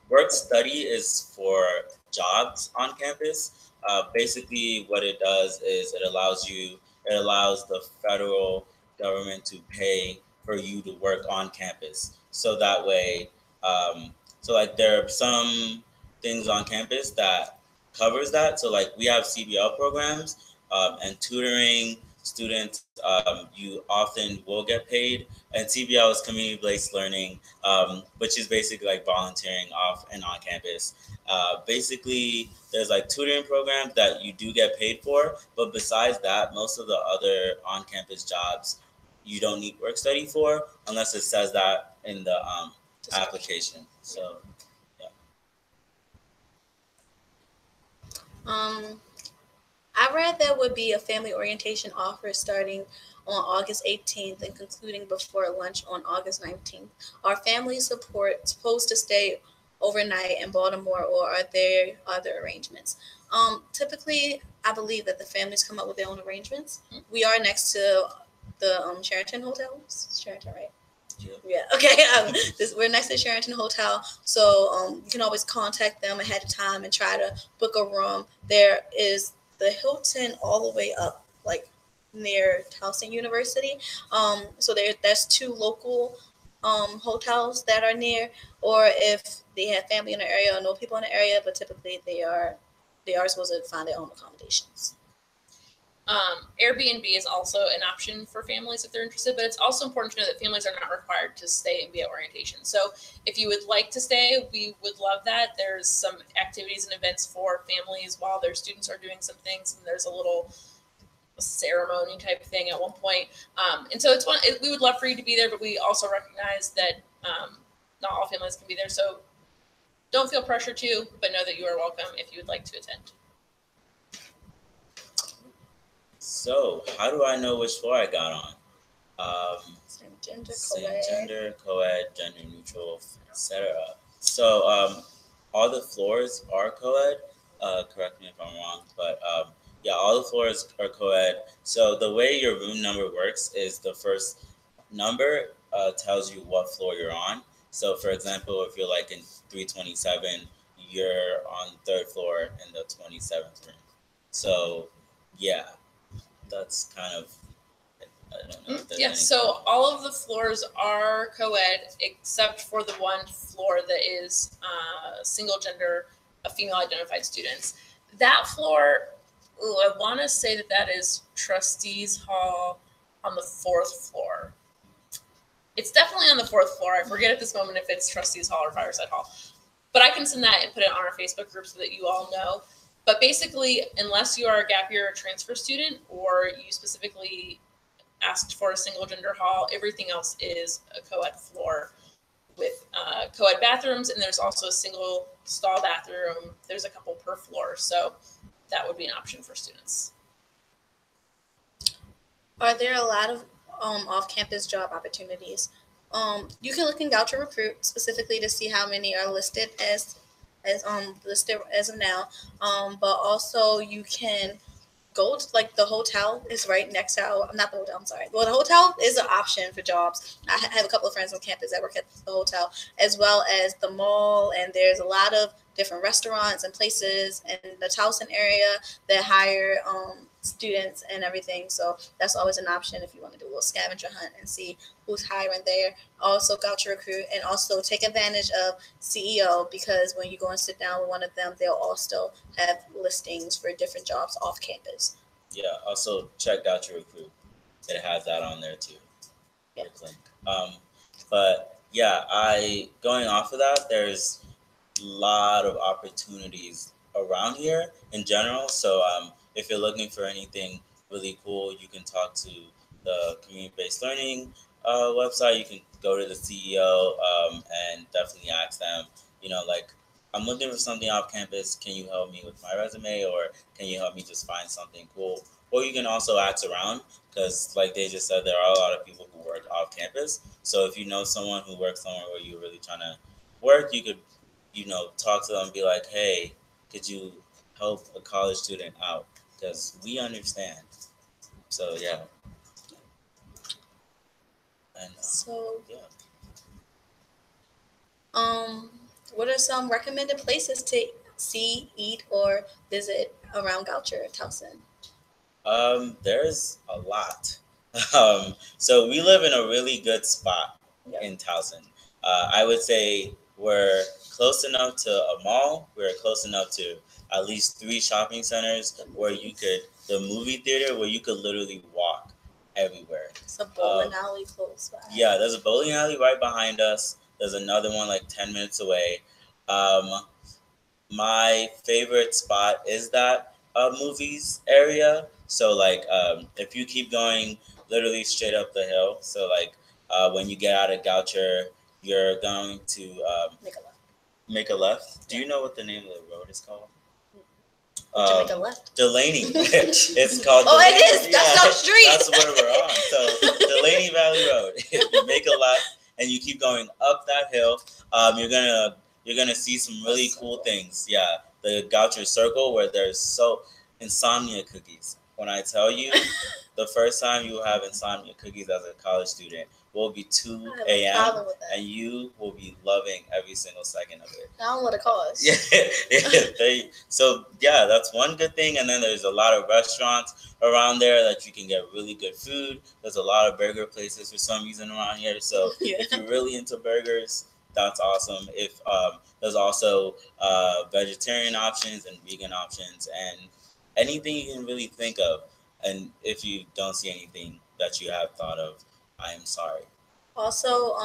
work study is for jobs on campus. Basically, what it does is it allows the federal government to pay for you to work on campus. So that way, so like there are some things on campus that covers that. So like we have CBL programs and tutoring students. You often will get paid, and CBL is community-based learning, which is basically like volunteering off and on campus. Basically, there's like tutoring programs that you do get paid for, but besides that, most of the other on-campus jobs you don't need work study for unless it says that in the application. So, yeah. I read there would be a family orientation offer starting on August 18th and concluding before lunch on August 19th. Are family support supposed to stay overnight in Baltimore, or are there other arrangements? Typically, I believe that the families come up with their own arrangements. We are next to the Sheraton Hotel. It's Sheraton, right? Yeah. Okay. We're next to Sheraton Hotel, so you can always contact them ahead of time and try to book a room. There is the Hilton all the way up, like near Towson University. So there's 2 local hotels that are near, or if they have family in the area or know people in the area, but typically they are supposed to find their own accommodations. Airbnb is also an option for families if they're interested, but it's also important to know that families are not required to stay and be at orientation. So if you would like to stay, we would love that. There's some activities and events for families while their students are doing some things, and there's a little ceremony type thing at one point. And so we would love for you to be there, but we also recognize that not all families can be there. So don't feel pressure to, but know that you are welcome if you would like to attend. So, how do I know which floor I got on? Same gender, co-ed, gender neutral, etc. So, all the floors are co-ed. Correct me if I'm wrong, but yeah, all the floors are co-ed. So the way your room number works is the first number tells you what floor you're on. So, for example, if you're like in 327, you're on 3rd floor in the 27th room. So, yeah. That's kind of, I don't know. Yeah, so all of the floors are co-ed except for the one floor that is single gender, female identified students. That floor, I want to say that is Trustees Hall on the 4th floor. It's definitely on the 4th floor. I forget at this moment if it's Trustees Hall or Fireside Hall. But I can send that and put it on our Facebook group so that you all know. But basically, unless you are a gap year or transfer student, or you specifically asked for a single gender hall, everything else is a co-ed floor with co-ed bathrooms, and there's also a single stall bathroom. There's a couple per floor, so that would be an option for students. Are there a lot of off-campus job opportunities? You can look in Goucher Recruit specifically to see how many are listed as listed as of now, but also you can go to, like, the hotel is right next to not the hotel, I'm sorry. Well, the hotel is an option for jobs. I have a couple of friends on campus that work at the hotel, as well as the mall, and there's a lot of different restaurants and places in the Towson area that hire students and everything. So that's always an option if you want to do a little scavenger hunt and see who's hiring there. Also, Goucher Recruit, and also take advantage of CEO, because when you go and sit down with one of them, they'll also have listings for different jobs off campus. Yeah, also check Goucher Recruit. it has that on there too. Yeah. But yeah, going off of that, there's a lot of opportunities around here in general. So if you're looking for anything really cool, you can talk to the community-based learning website. You can go to the CEO and definitely ask them, like, I'm looking for something off campus. Can you help me with my resume, or can you help me just find something cool? Or you can also ask around, because like they just said, there are a lot of people who work off campus. So if you know someone who works somewhere where you're really trying to work, you could, talk to them and be like, hey, could you help a college student out? Because we understand. So yeah. And So, yeah. what are some recommended places to see, eat, or visit around Goucher, Towson? There's a lot. So we live in a really good spot in Towson. I would say we're close enough to a mall. We're close enough to at least 3 shopping centers where the movie theater, where you could literally walk everywhere. It's a bowling alley close by. Yeah, there's a bowling alley right behind us. There's another one like 10 minutes away. My favorite spot is that movies area. So like if you keep going literally straight up the hill, so like when you get out of Goucher, you're going to make a left. Do you know what the name of the road is called? Make a left. Delaney. It's called. Oh, Delaney. it is. That's our street. That's where we're on. So Delaney Valley Road. If you make a left and you keep going up that hill, you're gonna see some really cool things. Yeah, the Goucher Circle, where there's insomnia cookies. When I tell you, the first time you will have insomnia cookies as a college student will be 2 a.m. and you will be loving every single second of it. I don't know what it costs. Yeah, so yeah, that's one good thing. And then there's a lot of restaurants around there that you can get really good food. There's a lot of burger places for some reason around here. So if you're really into burgers, that's awesome. If there's also vegetarian options and vegan options and anything you can really think of. And if you don't see anything that you have thought of, I am sorry. Also,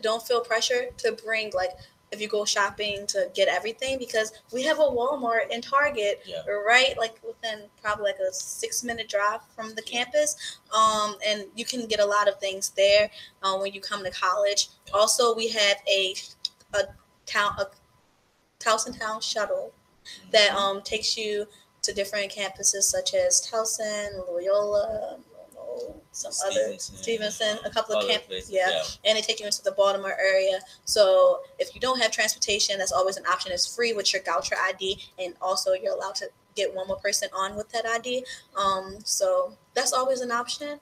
don't feel pressure to bring, like, if you go shopping, to get everything, because we have a Walmart and Target, right? Like within probably like a 6-minute drive from the campus. And you can get a lot of things there when you come to college. Also, we have a Towson Town shuttle that takes you to different campuses such as Towson, Loyola, Stevenson, a couple of campuses, and they take you into the Baltimore area. So if you don't have transportation, that's always an option. It's free with your Goucher ID, and also you're allowed to get one more person on with that ID. So that's always an option.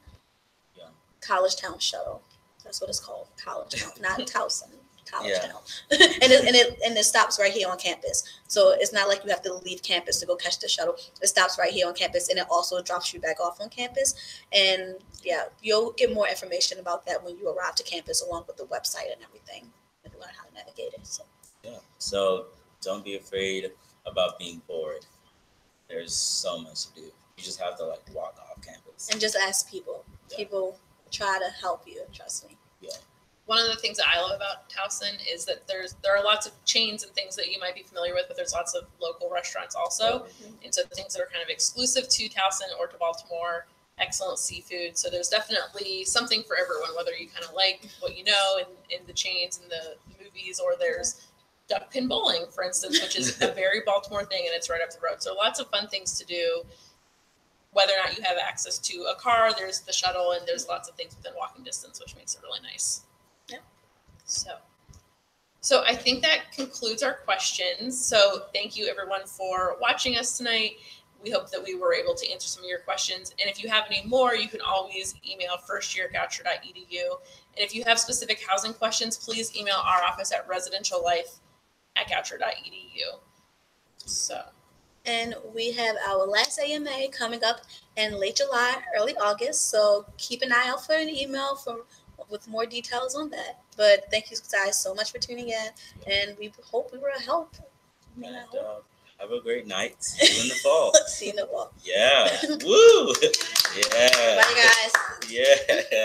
Yeah. College Town Shuttle, that's what it's called. College Town, not Towson. College Town. and it stops right here on campus. So it's not like you have to leave campus to go catch the shuttle. It stops right here on campus, and it also drops you back off on campus. And yeah, you'll get more information about that when you arrive to campus, along with the website and everything, and learn how to navigate it. So don't be afraid about being bored. There's so much to do. You just have to like walk off campus and just ask people. People try to help you. Trust me. Yeah. One of the things that I love about Towson is that there are lots of chains and things that you might be familiar with, but there's lots of local restaurants also. And so things that are kind of exclusive to Towson or to Baltimore, excellent seafood. So there's definitely something for everyone, whether you kind of like what you know in the chains and the movies, or there's duck pin bowling, for instance, which is a very Baltimore thing, and it's right up the road. So lots of fun things to do. Whether or not you have access to a car, there's the shuttle, and there's lots of things within walking distance, which makes it really nice. So I think that concludes our questions. So thank you everyone for watching us tonight. We hope that we were able to answer some of your questions. And if you have any more, you can always email firstyear@goucher.edu. And if you have specific housing questions, please email our office at residentiallife@goucher.edu. And we have our last AMA coming up in late July, early August. So keep an eye out for an email with more details on that. But thank you guys so much for tuning in, and we hope we were a help. Have a great night. See you in the fall. See you in the fall. Yeah. Woo. Yeah. Bye, guys. Yeah.